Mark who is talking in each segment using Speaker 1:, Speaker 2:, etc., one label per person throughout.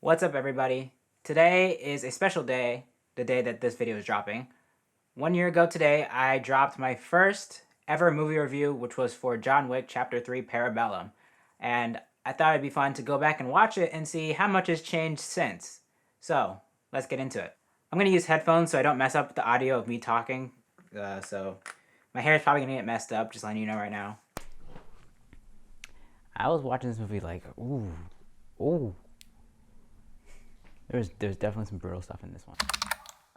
Speaker 1: What's up, everybody? Today is a special day, the day that this video is dropping. 1 year ago today, I dropped my first ever movie review, which was for John Wick Chapter 3 Parabellum. And I thought it'd be fun to go back and watch it and see how much has changed since. So, let's get into it. I'm going to use headphones so I don't mess up the audio of me talking. So, my hair is probably going to get messed up, just letting you know right now. I was watching this movie like, ooh. There's definitely some brutal stuff in this one.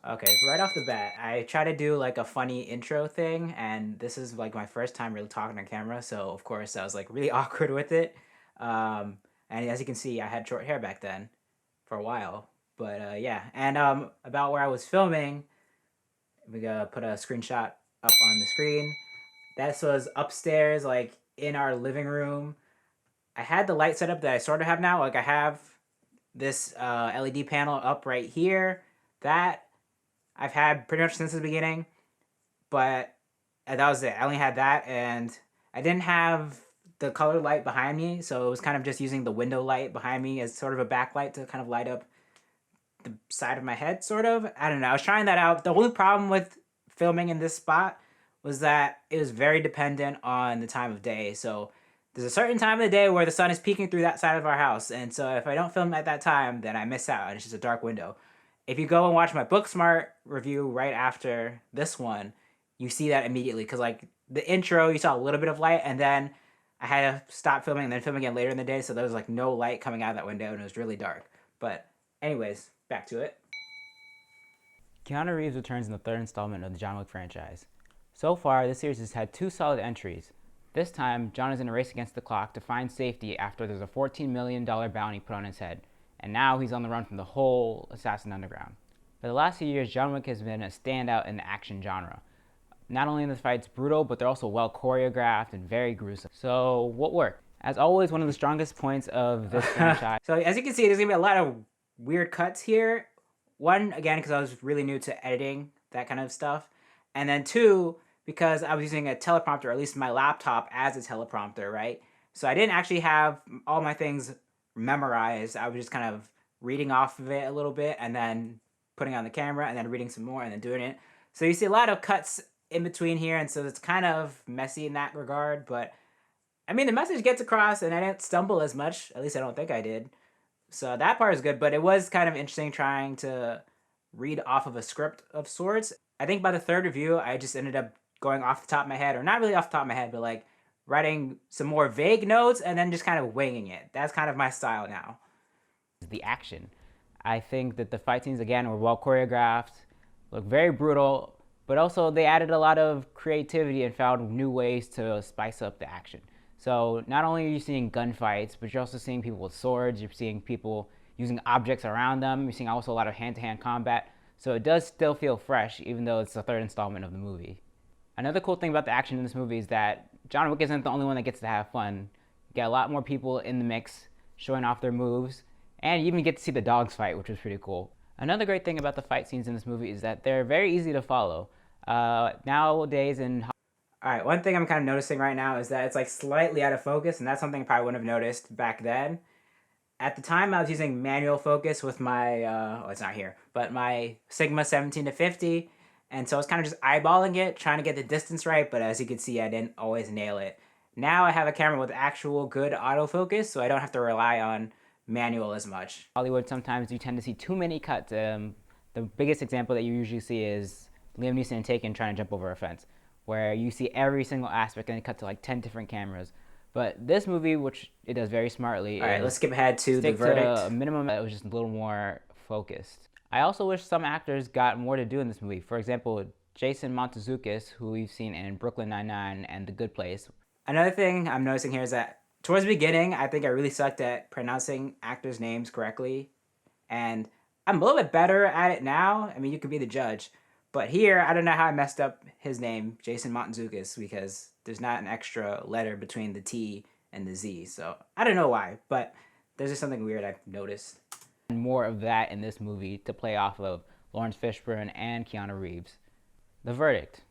Speaker 1: Okay, right off the bat, I try to do like a funny intro thing, and this is like my first time really talking on camera, so of course I was like really awkward with it. And as you can see, I had short hair back then for a while. But yeah, and about where I was filming, we gotta put a screenshot up on the screen. This was upstairs, like in our living room. I had the light setup that I sort of have now. Like I have this LED panel up right here that I've had pretty much since the beginning, but that was it. I only had that, and I didn't have the colored light behind me, so it was kind of just using the window light behind me as sort of a backlight to kind of light up the side of my head, sort of. I don't know. I was trying that out. The only problem with filming in this spot was that it was very dependent on the time of day, so there's a certain time of the day where the sun is peeking through that side of our house, and so if I don't film at that time, then I miss out, and it's just a dark window. If you go and watch my Booksmart review right after this one, you see that immediately, because like the intro, you saw a little bit of light, and then I had to stop filming and then film again later in the day, so there was like no light coming out of that window, and it was really dark. But anyways, back to it. Keanu Reeves returns in the third installment of the John Wick franchise. So far, this series has had 2 solid entries. This time, John is in a race against the clock to find safety after there's a $14 million bounty put on his head, and now he's on the run from the whole Assassin Underground. For the last few years, John Wick has been a standout in the action genre. Not only are the fights brutal, but they're also well choreographed and very gruesome. So, what worked? As always, one of the strongest points of this franchise. So, as you can see, there's gonna be a lot of weird cuts here. One, again, because I was really new to editing, that kind of stuff. And then 2, because I was using a teleprompter, or at least my laptop, as a teleprompter, right? So I didn't actually have all my things memorized. I was just kind of reading off of it a little bit and then putting on the camera and then reading some more and then doing it. So you see a lot of cuts in between here, and so it's kind of messy in that regard, but I mean, the message gets across and I didn't stumble as much. At least I don't think I did. So that part is good, but it was kind of interesting trying to read off of a script of sorts. I think by the third review, I just ended up going off the top of my head, or not really off the top of my head, but like writing some more vague notes and then just kind of winging it. That's kind of my style now. The action. I think that the fight scenes, again, were well choreographed, look very brutal, but also they added a lot of creativity and found new ways to spice up the action. So not only are you seeing gunfights, but you're also seeing people with swords, you're seeing people using objects around them, you're seeing also a lot of hand-to-hand combat. So it does still feel fresh, even though it's the third installment of the movie. Another cool thing about the action in this movie is that John Wick isn't the only one that gets to have fun. You get a lot more people in the mix showing off their moves, and you even get to see the dogs fight, which was pretty cool. Another great thing about the fight scenes in this movie is that they're very easy to follow. Nowadays in... Alright, one thing I'm kind of noticing right now is that it's like slightly out of focus, and that's something I probably wouldn't have noticed back then. At the time, I was using manual focus with my, it's not here, but my Sigma 17 to 50. And so I was kind of just eyeballing it, trying to get the distance right, but as you can see, I didn't always nail it. Now I have a camera with actual good autofocus, so I don't have to rely on manual as much. Hollywood, sometimes you tend to see too many cuts. The biggest example that you usually see is Liam Neeson in Taken trying to jump over a fence, where you see every single aspect and it cut to like 10 different cameras. But this movie, which it does very smartly, all right, let's skip ahead to the verdict. To a minimum, it was just a little more focused. I also wish some actors got more to do in this movie. For example, Jason Montezukis, who we've seen in Brooklyn Nine-Nine and The Good Place. Another thing I'm noticing here is that towards the beginning, I think I really sucked at pronouncing actors' names correctly. And I'm a little bit better at it now. I mean, you could be the judge. But here, I don't know how I messed up his name, Jason Montezukis, because there's not an extra letter between the T and the Z. So I don't know why, but there's just something weird I've noticed. More of that in this movie to play off of Lawrence Fishburne and Keanu Reeves. The verdict.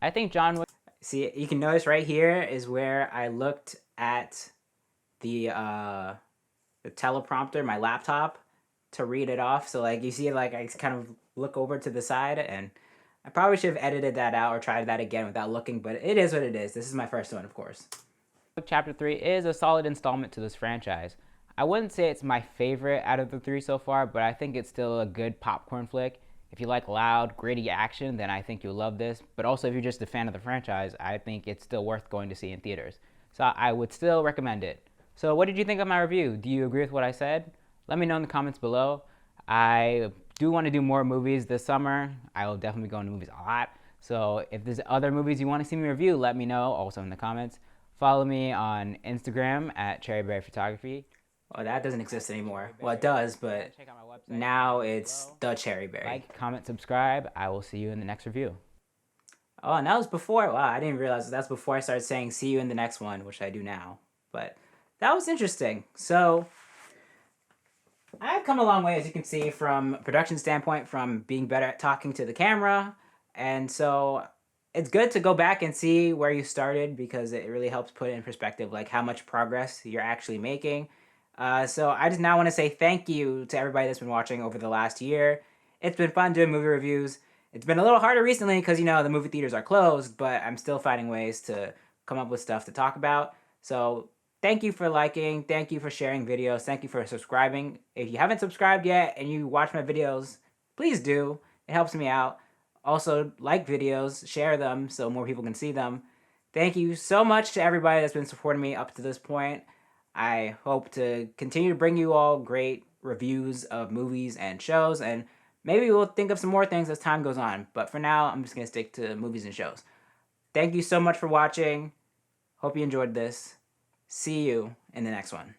Speaker 1: I think John Wick... See, you can notice right here is where I looked at the the teleprompter, my laptop, to read it off. So like you see, like I kind of look over to the side, and I probably should have edited that out or tried that again without looking. But it is what it is. This is my first one, of course. Chapter 3 is a solid installment to this franchise. I wouldn't say it's my favorite out of the 3 so far, but I think it's still a good popcorn flick. If you like loud, gritty action, then I think you'll love this. But also, if you're just a fan of the franchise, I think it's still worth going to see in theaters. So I would still recommend it. So what did you think of my review? Do you agree with what I said? Let me know in the comments below. I do want to do more movies this summer. I will definitely be going to movies a lot. So if there's other movies you want to see me review, let me know also in the comments. Follow me on Instagram at Cherrie Photography. Well, that doesn't exist anymore. Well, it does, but now it's the Cherrie Berry. Like, comment, subscribe. I will see you in the next review. Oh, and that was before. Wow, I didn't realize that's before I started saying see you in the next one, which I do now. But that was interesting. So I've come a long way, as you can see, from a production standpoint, from being better at talking to the camera. And so it's good to go back and see where you started, because it really helps put it in perspective, like how much progress you're actually making. So I just now want to say thank you to everybody that's been watching over the last year. It's been fun doing movie reviews. It's been a little harder recently because, you know, the movie theaters are closed, but I'm still finding ways to come up with stuff to talk about. So thank you for liking. Thank you for sharing videos. Thank you for subscribing. If you haven't subscribed yet and you watch my videos, please do. It helps me out. Also, like videos, share them so more people can see them. Thank you so much to everybody that's been supporting me up to this point. I hope to continue to bring you all great reviews of movies and shows, and maybe we'll think of some more things as time goes on. But for now, I'm just going to stick to movies and shows. Thank you so much for watching. Hope you enjoyed this. See you in the next one.